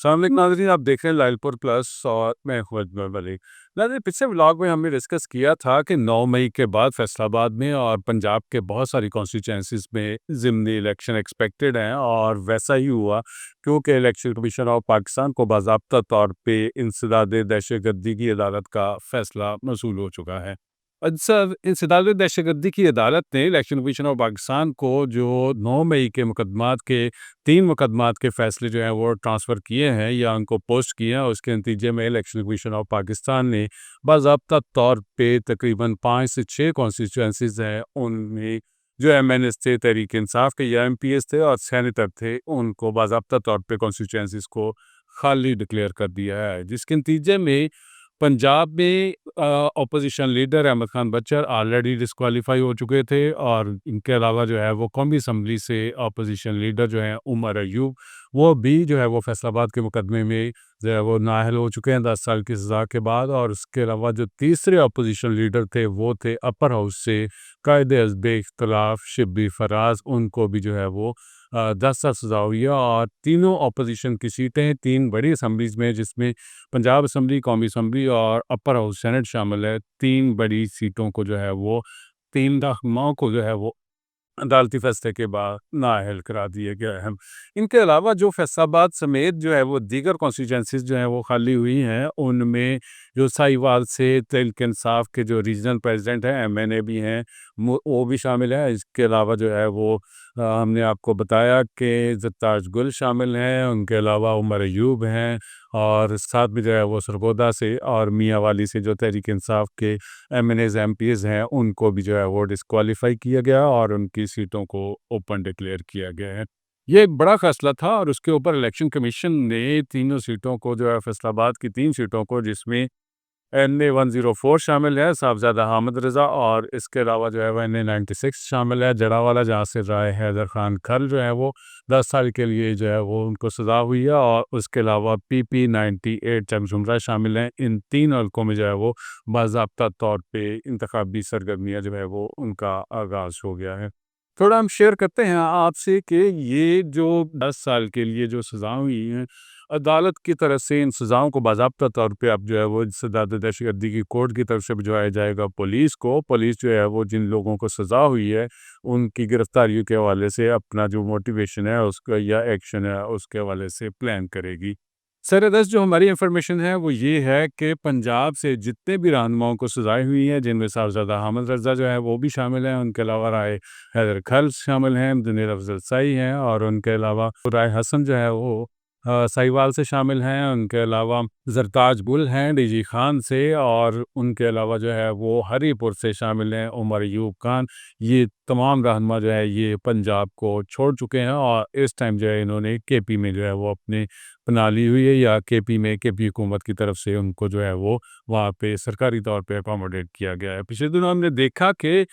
अस्सलामुअलैकुम नाज़रीन, आप देख रहे हैं लाइलपुर प्लस और मैं हूं अजमल मलिक। नाज़रीन, पिछले व्लॉग में हमने डिस्कस किया था कि 9 मई के बाद फैसलाबाद में और पंजाब के बहुत सारी कॉन्स्टिट्यूंसीज में ज़िमनी इलेक्शन एक्सपेक्टेड हैं और वैसा ही हुआ क्योंकि इलेक्शन कमीशन ऑफ पाकिस्तान को बाज़ाब्ता तौर पे इंसदाद दहशतगर्दी की अदालत का फैसला मसूल हो चुका है। सर, इंसदाद दहशतगर्दी की अदालत ने इलेक्शन कमीशन ऑफ पाकिस्तान को जो 9 मई के मुकदमात के 3 मुकदमात के फ़ैसले जो हैं वो ट्रांसफ़र किए हैं या उनको पोस्ट किए हैं। उसके नतीजे में इलेक्शन कमीशन ऑफ पाकिस्तान ने बाज़ाब्ता तौर पे तकरीबन 5 से 6 कॉन्स्टिट्यूएंसीज़ हैं, उनमें जो एमएनएस थे, तहरीक इंसाफ के या एमपीएस थे और सेनेटर थे, उनको बाज़ाब्ता तौर पे कॉन्स्टिट्यूएंसीज़ को खाली डिक्लेयर कर दिया है। जिसके नतीजे में पंजाब में opposition leader Ahmad Khan बच्चर already disqualify हो चुके थे और इनके अलावा जो है वो कौमी असम्बली से अपोजिशन लीडर जो हैं उमर अयूब, वो भी जो है वो फैसलाबाद के मुकदमे में जो है वो नाअहल हो चुके हैं 10 साल की सज़ा के बाद। और उसके अलावा जो तीसरे अपोजिशन लीडर थे वो थे अपर हाउस से कायदे हस्बे इख्तलाफ शिब्बी फराज, उनको भी जो है वो 10 साल सज़ा हुई है। और तीनों अपोजिशन की सीटें 3 बड़ी असम्बलीज़ में, जिसमें पंजाब असम्बली, कौमी असम्बली और अपर हाउस सेनेट शामिल है, 3 बड़ी सीटों को जो है वो 3 रहनुमाओं को जो है वो अदालती फैसले के बाद नाअहल करार दिए गए हैं। इनके अलावा जो फैसलाबाद समेत जो है वो दीगर कॉन्स्टिट्यूएंसीज़ जो हैं वो खाली हुई हैं, उनमें जो साहिवाल से तहरीक इंसाफ के जो रीजनल प्रेसिडेंट हैं, एमएनए भी हैं, वो भी शामिल है। इसके अलावा जो है वो हमने आपको बताया कि ज़रताज गुल शामिल हैं, उनके अलावा उमर अयूब हैं और साथ में जो है वो सरगोदा से और मियांवाली से जो तहरीक इंसाफ के एमएनएज़, एमपीज़ हैं, उनको भी जो है वो डिस्क्वालीफाई किया गया और उनकी सीटों को ओपन डिक्लेयर किया गया है। ये एक बड़ा फैसला था और उसके ऊपर इलेक्शन कमीशन ने तीनों सीटों को जो है फैसलाबाद की 3 सीटों को, जिसमें एनए 104 शामिल है साहबजादा हामिद रज़ा, और इसके अलावा जो है वह एनए 96 शामिल है जड़ावाला, जहाँ से राय हैदर खान खल जो है वो 10 साल के लिए जो है वो उनको सज़ा हुई है। और उसके अलावा पीपी 98 जमजुमरा शामिल हैं। इन 3 हलकों में जो है वो बाज़ाब्ता तौर पे इंतखाबी सरगर्मियाँ जो है वो उनका आगाज़ हो गया है। थोड़ा हम शेयर करते हैं आपसे कि ये जो 10 साल के लिए जो सज़ा हुई हैं, अदालत की तरफ से इन सज़ाओं को बाज़ाब्ता तौर पे अब जो है वो सज़ा दहशतगर्दी की कोर्ट की तरफ से भिजवाया जाएगा पुलिस को। पुलिस जो है वो जिन लोगों को सज़ा हुई है, उनकी गिरफ्तारियों के हवाले से अपना जो मोटिवेशन है उसका या एक्शन है, उसके हवाले से प्लान करेगी। सरदस्त जो हमारी इन्फॉर्मेशन है वो ये है कि पंजाब से जितने भी रहनुमाओं को सज़ाएँ हुई हैं, जिनमें साहबज़ादा हामिद रज़ा जो है वो भी शामिल हैं, उनके अलावा राय हैदर खल शामिल हैं, मुनीर अफज़ल साई हैं और उनके अलावा राय हसन जो है वो साहिवाल से शामिल हैं। उनके अलावा ज़रताज गुल हैं डीजी खान से, और उनके अलावा जो है वो हरीपुर से शामिल हैं उमर अयूब खान। ये तमाम रहनुमा जो है ये पंजाब को छोड़ चुके हैं और इस टाइम जो है इन्होंने केपी में जो है वो अपने बना ली हुई है, या केपी में केपी हुकूमत की तरफ से उनको जो है वो वहाँ पे सरकारी तौर पे अकोमोडेट किया गया है। पिछले दिनों हमने देखा कि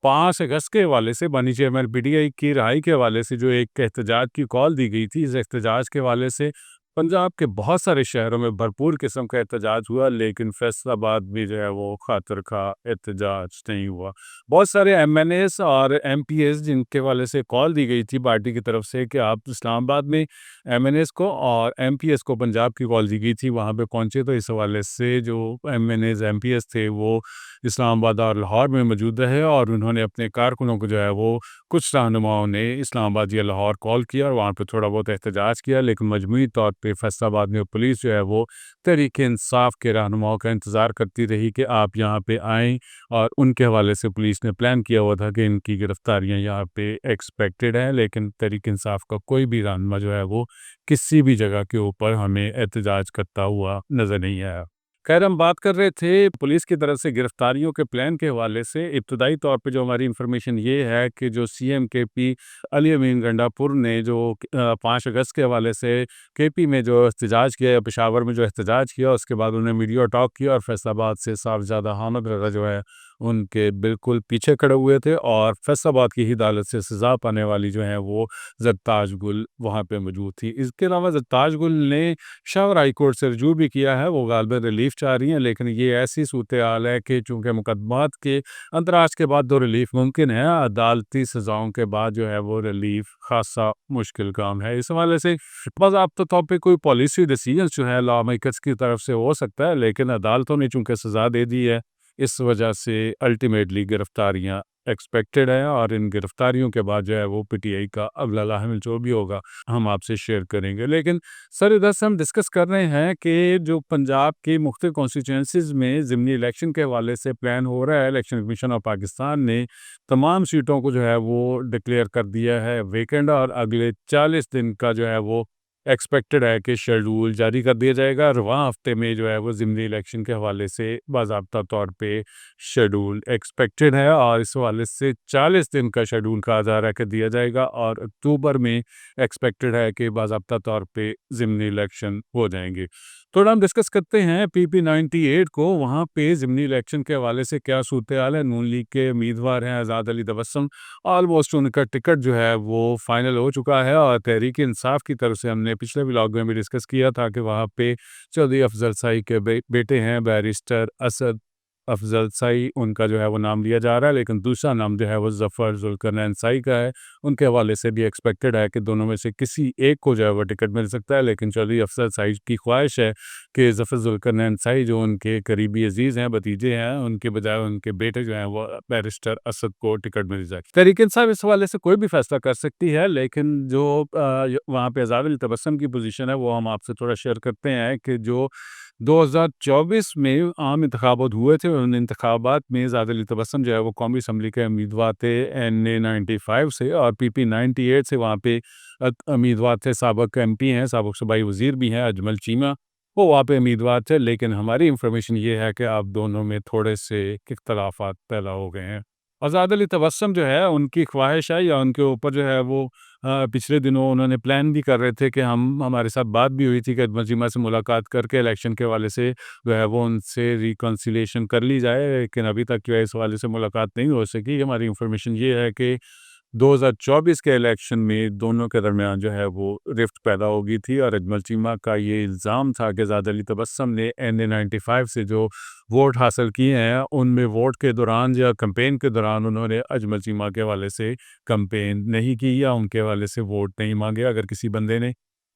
5 अगस्त के हवाले से बानी चेयरमैन पीटीआई की रिहाई के हवाले से जो एक एहतजाज की कॉल दी गई थी, इस एहतजाज के हवाले से पंजाब के बहुत सारे शहरों में भरपूर किस्म का एहतजाज हुआ, लेकिन फैसलाबाद में जो है वो खातर खा एहतजाज नहीं हुआ। बहुत सारे एमएनएस और एमपीएस जिनके हवाले से कॉल दी गई थी पार्टी की तरफ से कि आप इस्लामाबाद में एमएनएस को और एमपीएस को, पंजाब की कॉल दी गई थी, वहाँ पे पहुँचे, तो इस हवाले से जो एमएनएस, एमपीएस थे वो इस्लामाबाद और लाहौर में मौजूद रहे और उन्होंने अपने कारकुनों को जो है वो कुछ रहनुमाओं ने इस्लामाबाद या लाहौर कॉल किया और वहाँ पे थोड़ा बहुत एहतजाज किया, लेकिन मजमूई तौर पे फैसलाबाद में पुलिस जो है वो तहरीक इंसाफ के रहनुमाओं का इंतज़ार करती रही कि आप यहाँ पे आएँ, और उनके हवाले से पुलिस ने प्लान किया हुआ था कि इनकी गिरफ्तारियाँ यहाँ पे एक्सपेक्टेड हैं, लेकिन तहरीक इंसाफ का कोई भी रहनुमा जो है वो किसी भी जगह के ऊपर हमें एहतजाज करता हुआ नज़र नहीं आया। खैर, हम बात कर रहे थे पुलिस की तरफ से गिरफ्तारियों के प्लान के हवाले से। इब्तदाई तौर पे जो हमारी इन्फॉर्मेशन ये है कि जो सीएम केपी अली अमीन गंडापुर ने जो 5 अगस्त के हवाले से केपी में जो एहतजाज किया या पेशावर में जो एहतजाज किया, उसके बाद उन्होंने मीडिया टॉक किया और फैसलाबाद से साहबजादा हामिद रज़ा जो है उनके बिल्कुल पीछे खड़े हुए थे और फैसलाबाद की ही अदालत से सज़ा पाने वाली जो है वो ज़रताज गुल वहाँ पे मौजूद थी। इसके अलावा ज़रताज गुल ने शावर हाई कोर्ट से रुजू भी किया है, वो गालिबन रिलीफ़ चाह रही हैं, लेकिन ये ऐसी सूरत-ए-हाल है कि चूँकि मुकदमात के अंदराज के बाद तो रिलीफ़ मुमकिन है, अदालती सज़ाओं के बाद जो है वो रिलीफ़ ख़ासा मुश्किल काम है। इस हवाले से बाज़ाब्ता तौर पे कोई पॉलिसी डिसीजंस जो है लॉ मेकर्स की तरफ से हो सकता है, लेकिन अदालतों ने चूँकि सज़ा दे दी है, इस वजह से अल्टीमेटली गिरफ़्तारियाँ एक्सपेक्टेड हैं और इन गिरफ़्तारियों के बाद जो है वो पीटीआई का अगला लाहिमल जो भी होगा, हम आपसे शेयर करेंगे। लेकिन सर इधर से हम डिस्कस कर रहे हैं कि जो पंजाब की मुख्तलिफ कॉन्स्टिट्यूंसीज़ में ज़िमनी इलेक्शन के हवाले से प्लान हो रहा है, इलेक्शन कमीशन ऑफ पाकिस्तान ने तमाम सीटों को जो है वो डिक्लेयर कर दिया है वैकेंट और अगले 40 दिन का जो है वो एक्सपेक्टेड है कि शेड्यूल जारी कर दिया जाएगा। रवां हफ्ते में जो है वो ज़िमनी इलेक्शन के हवाले से बाज़ाब्ता तौर पे शेड्यूल एक्सपेक्टेड है और इस हवाले से 40 दिन का शेड्यूल कहा जा रहा है कि दिया जाएगा और अक्टूबर में एक्सपेक्टेड है कि बाज़ाब्ता तौर पे ज़िमनी इलेक्शन हो जाएंगे। थोड़ा हम डिस्कस करते हैं पीपी 98 को, वहाँ पे ज़िमनी इलेक्शन के हवाले से क्या सूरत हाल है। नून लीग के उम्मीदवार हैं आज़ाद अली तबस्सुम, ऑलमोस्ट उनका टिकट जो है वो फाइनल हो चुका है और तहरीक इंसाफ की तरफ से हमने पिछले व्लॉग में भी डिस्कस किया था कि वहाँ पे चौधरी अफजल साई के बेटे हैं बैरिस्टर असद अफजल साई, उनका जो है वो नाम लिया जा रहा है, लेकिन दूसरा नाम जो है वो ज़फ़र ज़ुल्करनैन साई का है। उनके हवाले से भी एक्सपेक्टेड है कि दोनों में से किसी एक को जो है वो टिकट मिल सकता है, लेकिन चौधरी अफजल साई की ख्वाहिश है कि ज़फ़र ज़ुल्करनैन साई जो उनके करीबी अजीज़ हैं, भतीजे हैं, उनके बजाय उनके बेटे जो हैं वो बैरिस्टर असद को टिकट मिल जाए। तहरीक इंसाफ इस हवाले से कोई भी फैसला कर सकती है, लेकिन जो वहाँ पे आज़ाद अली तबस्सुम की पोजीशन है वो हम आपसे थोड़ा शेयर करते हैं कि जो 2024 में आम इंतखाबात हुए थे, उन इंतखाबात में आज़ाद अली तबस्सुम जो है वो कौमी असम्बली के उम्मीदवार थे एनए 95 से और पीपी 98 से वहाँ पे उम्मीदवार थे, साबिक़ एमपी हैं, साबिक़ सूबाई वज़ीर भी हैं अजमल चीमा, वो वहाँ पे उम्मीदवार थे। लेकिन हमारी इंफॉर्मेशन ये है कि अब दोनों में थोड़े से इख्तलाफात पैदा हो गए हैं। आज़ाद अली तबस्सुम जो है उनकी ख्वाहिश है या उनके ऊपर जो है वो पिछले दिनों उन्होंने प्लान भी कर रहे थे कि हमारे साथ बात भी हुई थी कि अजमल चीमा से मुलाकात करके इलेक्शन के हवाले से जो है वो उनसे रिकन्सिलिएशन कर ली जाए, लेकिन अभी तक जो है इस हवाले से मुलाकात नहीं हो सकी। हमारी इंफॉर्मेशन ये है कि 2024 के इलेक्शन में दोनों के दरमियान जो है वो रिफ्ट पैदा हो गई थी और अजमल चीमा का ये इल्ज़ाम था कि आज़ाद अली तबस्सुम ने एनए 95 से जो वोट हासिल किए हैं, उनमें वोट के दौरान या कैंपेन के दौरान उन्होंने अजमल चीमा के हवाले से कैंपेन नहीं की या उनके हवाले से वोट नहीं मांगे। अगर किसी बंदे ने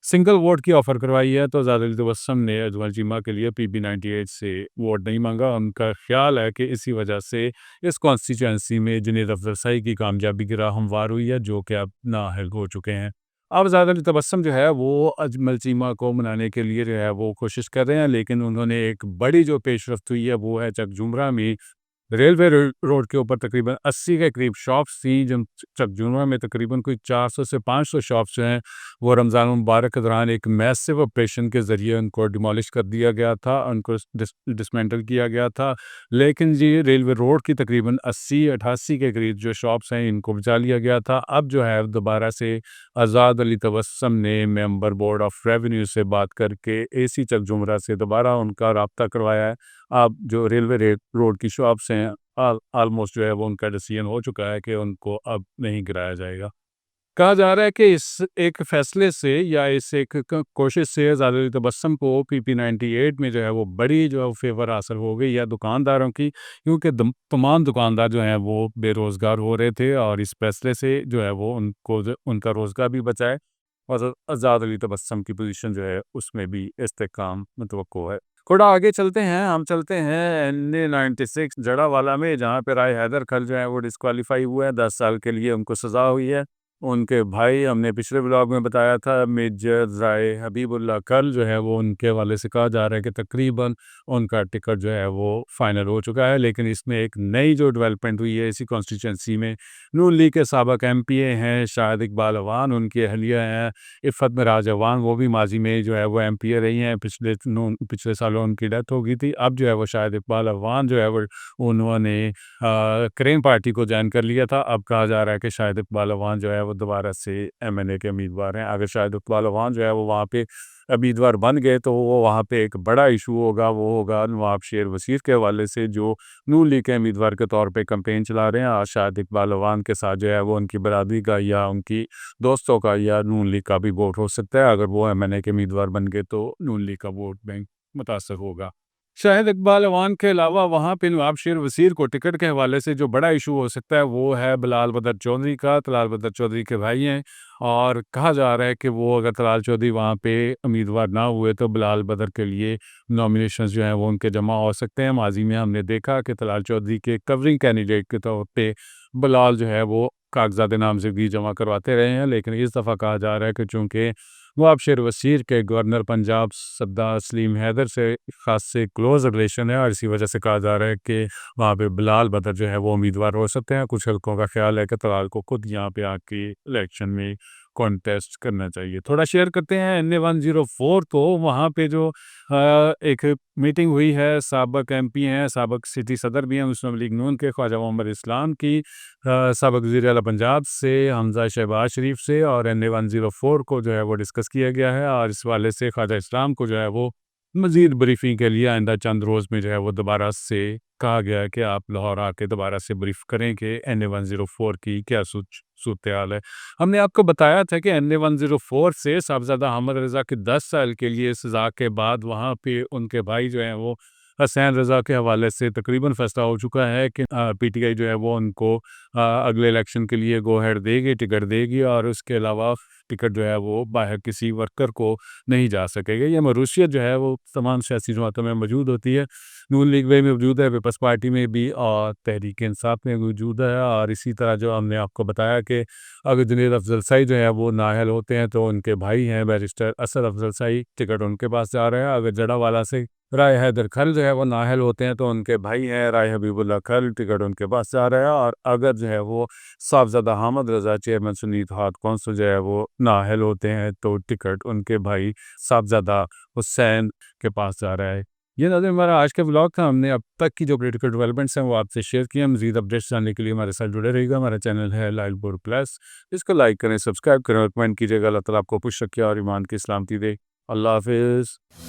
सिंगल वोट की ऑफ़र करवाई है तो आज़ाद अली तबस्सुम ने अजमल चीमा के लिए पीपी 98 से वोट नहीं मांगा। उनका ख़्याल है कि इसी वजह से इस कॉन्स्टिट्यूएंसी में जुनैद अफजल साई की कामयाबी की राह हमवार हुई है, जो कि अब नाअहल हो चुके हैं। अब आज़ाद अली तबस्सुम जो है वो अजमल चीमा को मनाने के लिए जो है वो कोशिश कर रहे हैं, लेकिन उन्होंने एक बड़ी जो पेशरफ्त हुई है वो है चकझूमरा में रेलवे रोड के ऊपर तकरीबन 80 के करीब शॉप्स थी, जब चकजूनवा में तकरीबन कोई 400 से 500 शॉप्स जो हैं वो रमज़ान मुबारक के दौरान एक मैसिव ऑपरेशन के ज़रिए उनको डिमोलिश कर दिया गया था, उनको डिसमेंटल किया गया था। लेकिन जी रेलवे रोड की तकरीबन 80-88 के करीब जो शॉप्स हैं इनको बचा लिया गया था। अब जो है दोबारा से आज़ाद अली तबस्सुम ने मेंबर बोर्ड ऑफ रेवेन्यू से बात करके एसी चकजुमरा से दोबारा उनका राब्ता करवाया है। अब जो रेलवे रोड की शॉप्स हैं ऑलमोस्ट जो है वो उनका डिसीजन हो चुका है कि उनको अब नहीं गिराया जाएगा। कहा जा रहा है कि इस एक फैसले से या इस एक कोशिश से आज़ाद अली तबस्सुम को पीपी 98 में जो है वो बड़ी जो है फेवर हासिल हो गई है दुकानदारों की, क्योंकि तमाम दुकानदार जो हैं वो बेरोज़गार हो रहे थे और इस फैसले से जो है वो उनका रोज़गार भी बचा है और आज़ाद अली तबस्सुम की पोजीशन जो है उसमें भी इस्तेहकाम मुतवक्को है। थोड़ा आगे चलते हैं, हम चलते हैं एनए 96 जड़ावाला में, जहाँ पे राय हैदर खल जो है वो डिस्क्वालीफाई हुए हैं, 10 साल के लिए उनको सज़ा हुई है। उनके भाई हमने पिछले ब्लॉग में बताया था मेजर राय हबीबुल्लाह खल जो है वो उनके हवाले से कहा जा रहा है कि तकरीबन उनका टिकट जो है वो फाइनल हो चुका है। लेकिन इसमें एक नई जो डेवलपमेंट हुई है इसी कॉन्स्टिट्यूंसी में, नून लीग के साबिक़ एमपीए हैं शाहिद इकबाल अवान, उनकी अहलिया हैं इफ़त मिराज अवान, वो भी माजी में जो है वो एमपीए रही हैं। पिछले सालों उनकी डेथ हो गई थी। अब जो है वो शाहिद इकबाल अवान जो है वो उन्होंने करेन पार्टी को ज्वाइन कर लिया था। अब कहा जा रहा है कि शाहिद इकबाल अवान जो है वो दोबारा से एमएनए के उम्मीदवार हैं। अगर शाहिद इकबाल अवान जो है वो वहाँ पे उम्मीदवार बन गए तो वो वहाँ पे एक बड़ा इशू होगा, वो होगा नवाब शेर वसीर के हवाले से, जो नून लीग के उम्मीदवार के तौर पे कैंपेन चला रहे हैं। और शायद इकबाल अवान के साथ जो है वो उनकी बरादरी का या उनकी दोस्तों का या नून लीग का भी वोट हो सकता है। अगर वो एमएनए के उम्मीदवार बन गए तो नून लीग का वोट बैंक मुतासर होगा। शाहिद इकबाल अवान के अलावा वहाँ पे नवाब शेर वसीर को टिकट के हवाले से जो बड़ा इशू हो सकता है वो है बिलाल बदर चौधरी का। तलाल बदर चौधरी के भाई हैं और कहा जा रहा है कि वो अगर तलाल चौधरी वहाँ पे उम्मीदवार ना हुए तो बिलाल बदर के लिए नॉमिनेशंस जो हैं वो उनके जमा हो सकते हैं। माजी में हमने देखा कि तलाल चौधरी के कवरिंग कैंडिडेट के तौर पे बिलाल जो है वो कागजात नामजदगी जमा करवाते रहे हैं, लेकिन इस दफ़ा कहा जा रहा है कि चूँकि नवाब शेर वसीर के गवर्नर पंजाब सरदार सलीम हैदर से ख़ास से क्लोज़ रिलेशन है और इसी वजह से कहा जा रहा है कि वहाँ पे बिलाल बदर जो है वो उम्मीदवार हो सकते हैं। कुछ हलकों का ख़्याल है कि तलाल को खुद यहाँ पे आके इलेक्शन में कॉन्टेस्ट करना चाहिए। थोड़ा शेयर करते हैं NA 104 को। वहाँ पे जो एक मीटिंग हुई है, साबिक़ एमपी हैं, साबिक़ सिटी सदर भी हैं मुस्लिम लीग नून के ख्वाजा मोहम्मद इस्लाम की, साबिक़ वज़ीर आला पंजाब से हमज़ा शहबाज शरीफ से, और NA 104 को जो है वो डिस्कस किया गया है। और इस हवाले से ख्वाजा इस्लाम को जो है वो मज़ीद ब्रीफिंग के लिए आइंदा चंद रोज़ में जो है वो दोबारा से कहा गया है कि आप लाहौर आके दोबारा से ब्रीफ करें कि NA 104 की क्या सूरत-हाल है। हमने आपको बताया था कि NA 104 से साहबज़ादा अहमद रज़ा के 10 साल के लिए सज़ा के बाद वहाँ पे उनके भाई जो हैं वो हसैन रज़ा के हवाले से तकरीबन फ़ैसला हो चुका है कि पीटीआई जो है वो उनको अगले इलेक्शन के लिए गो अहेड देगी, टिकट देगी, और उसके अलावा टिकट जो है वो बाहर किसी वर्कर को नहीं जा सकेगा। ये मरूशियत जो है वो तमाम सियासी जमातों में मौजूद होती है। नून लीग में भी मौजूद है, पीपल्स पार्टी में भी और तहरीक इंसाफ में मौजूद है। और इसी तरह जो हमने आपको बताया कि अगर जुनैद अफजल साई जो है वो नाअहल होते हैं तो उनके भाई हैं बैरिस्टर असद अफजल साई, टिकट उनके पास जा रहा है। अगर जड़ावाला से राय हैदर खल जो है वो नाअहल होते हैं तो उनके भाई हैं राय हबीबुल्लाह खल, टिकट उनके पास जा रहा है। और अगर जो है वो साहबज़ादा अहमद रज़ा चेयरमैन सुन्नी इत्तेहाद कौंसिल जो है वो नाअहल होते हैं तो टिकट उनके भाई साहबज़ादा हुसैन के पास जा रहा है। ये नाज़रीन हमारा आज का व्लॉग था। हमने अब तक की जो पॉलिटिकल डेवलपमेंट्स हैं वो आपसे शेयर किए। मज़ीद अपडेट्स जानने के लिए हमारे साथ जुड़े रहिएगा। हमारा चैनल है लाइलपुर प्लस, इसको लाइक करें, सब्सक्राइब करें और कमेंट कीजिएगा। अल्लाह ताला आपको खुश रखे और ईमान की सलामती दे। अल्लाह हाफ़िज़।